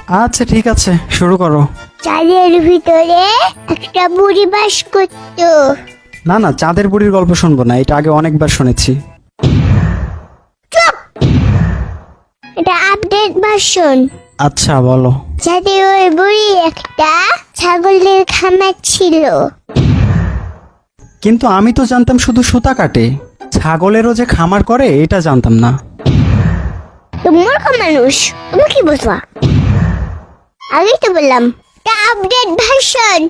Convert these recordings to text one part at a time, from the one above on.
আচ্ছা ঠিক আছে, শুরু করো। চাঁদের ভিতরে একটা বুড়ি বাস করতো। না না, চাঁদের বুড়ির গল্প শুনবো না, এটা আগে অনেকবার শুনেছি। এটা আপডেট ভার্সন। আচ্ছা বলো। চাঁদের ওই বুড়ি একটা ছাগলের খামার ছিল। কিন্তু আমি তো জানতাম শুধু সুতা কাটে, ছাগলেরও যে খামার করে এটা জানতাম না। তুমি মূর্খ মানুষ, তুমি কি বুঝবা? আগেই তো বললাম এটা আপডেট ভার্সন।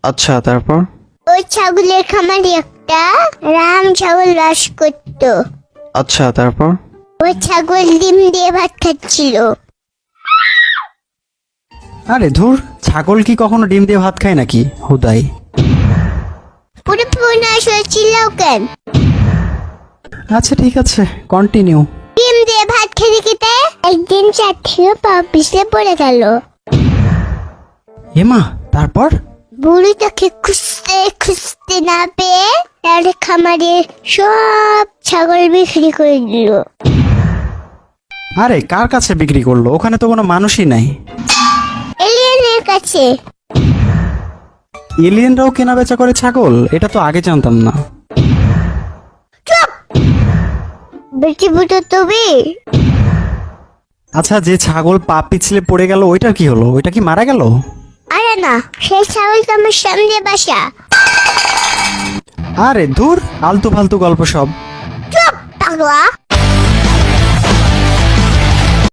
আচ্ছা তারপর? ওই ছাগলের খামারে একটা রাম ছাগল বাস করতো। আচ্ছা তারপর? ওই ছাগল ডিম দিয়ে ভাত খাচ্ছিল। আরে ধুর, ছাগল কি কখনো ডিম দিয়ে ভাত খায় নাকি হুদাই? পুরোপুরি না আসলে চিল্লাও কেন? আচ্ছা ঠিক আছে, কন্টিনিউ। ডিম দিয়ে ভাত খেতে খেতে একদিন চার থেকে পা পিছলে পড়ে গেল। এমা, তারপর? বুড়ি তাকে খুঁজতে খুঁজতে না পেয়ে তার খামারের সব ছাগল বিক্রি করে দিল। আরে কার কাছে বিক্রি করলো? ওখানে তো কোনো মানুষই নাই। এলিয়েনের কাছে। এলিয়েনরাও কেনা বেচা করে ছাগল? এটা তো আগে জানতাম না। বেটি বুটো তুমি। আচ্ছা, যে ছাগল পা পিছলে পড়ে গেল ওইটার কি হলো? ওইটা কি মারা গেল? আরে না, সেই ছাগল তো আমার সামনে বাসা। আরে ধুর, আলতু ফালতু গল্প সব। চুপ পাগলা।